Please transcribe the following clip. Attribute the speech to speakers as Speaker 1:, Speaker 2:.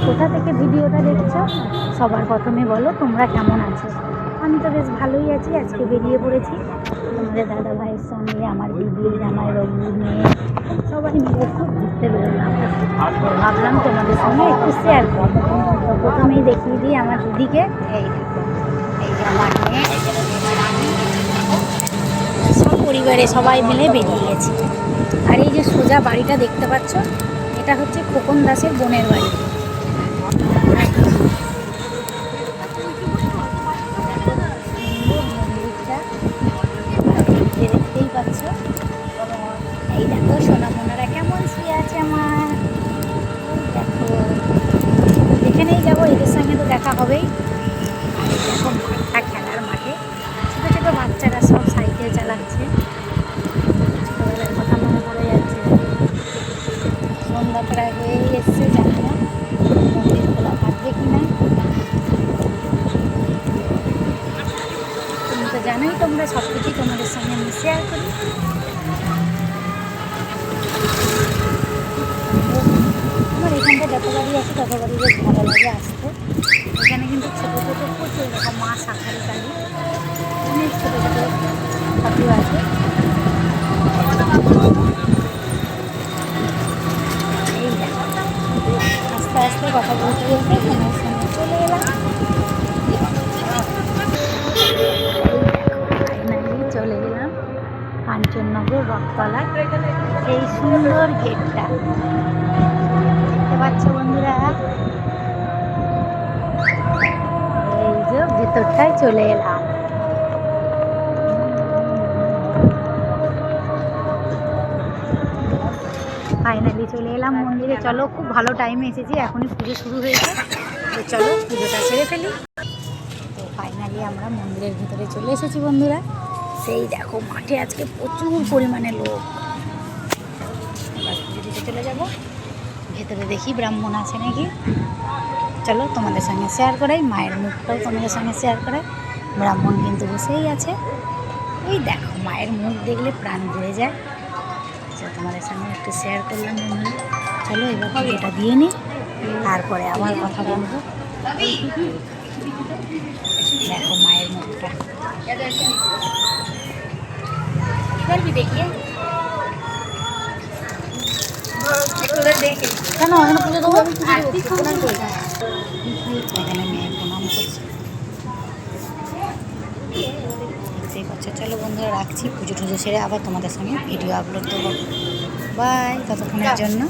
Speaker 1: কোথা থেকে ভিডিওটা দেখছো সবার প্রথমে বলো তোমরা কেমন আছো। আমি তো বেশ ভালোই আছি। আজকে বেরিয়ে পড়েছি তোমাদের দাদা ভাইয়ের সঙ্গে, আমার দিদি, আমার বাবু, মেয়ে সবাই মিলে একটু ঘুরতে বেরোলাম। তো ভাবলাম তোমাদের সঙ্গে একটু শেয়ার করবো। তো প্রথমেই দেখিয়ে দিই আমার দিদিকে। এই দেখো, এই যে আমার মেয়ে, সব পরিবারে সবাই মিলে বেরিয়ে গেছি। আর এই যে সোজা বাড়িটা দেখতে পাচ্ছ, এটা হচ্ছে খোকন দাসের বোনের বাড়ি। দেখতেই পাচ্ছ, এই দেখো সোনামোনারা কেমন শুয়ে আছে আমার। দেখো যেখানেই যাবো এদের সঙ্গে তো দেখা হবেই। আর এই দেখো মাঠটা, খেলার মাঠে ছোটো ছোটো বাচ্চারা সব সাইকেল চালাচ্ছে। ছোটোবেলার কথা মনে পড়ে যাচ্ছে। সন্ধ্যা প্রায় হয়ে এসছে, জানি না মন্দির খোলা থাকবে কি না। তুমি তো জানোই, তোমরা সব কিছুই তোমাদের সঙ্গে আমি শেয়ার করি। আমার এখানটা যত বাড়ি আছে তত বাড়ি বেশ ভালো লাগে আসতে। এখানে কিন্তু ছোটো ছোটো প্রচুর দেখো মা শাখারি কালী, অনেক ছোটো ছোটো ঠাকুর আছে। এই দেখো আস্তে আস্তে কথা বলতে বলতে তোমার সঙ্গে চলে এলাম। ফাইনালি চলে এলাম কাঞ্চননগর রথতলার এই সুন্দর গেটটা দেখতে পাচ্ছ বন্ধুরা। এই যে ভেতরটায় চলে এলাম। ফাইনালি চলে এলাম মন্দিরে। চলো, খুব ভালো টাইমে এসেছি, এখনই পুজো শুরু হয়েছে। তো চলো পুজোটা সেরে ফেলি। তো ফাইনালি আমরা মন্দিরের ভিতরে চলে এসেছি বন্ধুরা। সেই দেখো মাঠে আজকে প্রচুর পরিমাণে লোক। এবার পুজো দিতে চলে যাব। ভেতরে দেখি ব্রাহ্মণ আছে নাকি। চলো তোমাদের সঙ্গে শেয়ার করাই, মায়ের মুখটাও তোমাদের সঙ্গে শেয়ার করাই। ব্রাহ্মণ কিন্তু বসেই আছে। এই দেখো মায়ের মুখ দেখলে প্রাণ ভরে যায়। তোমাদের সঙ্গে একটু শেয়ার করলাম বন্ধুরা। চলো এবার পুজোটা দিয়ে নিই, তারপরে আবার কথা বলবো। দেখো মায়ের মুখটা দেখিয়ে কেন এখন পুজো দেবো। এখানে মেয়ে প্রণাম করছে, দেখতেই পাচ্ছ। চলো বন্ধুরা রাখছি, পুজো টুজো সেরে আবার তোমাদের সঙ্গে ভিডিও আপলোড দেবো। বাই, ততক্ষণের জন্য।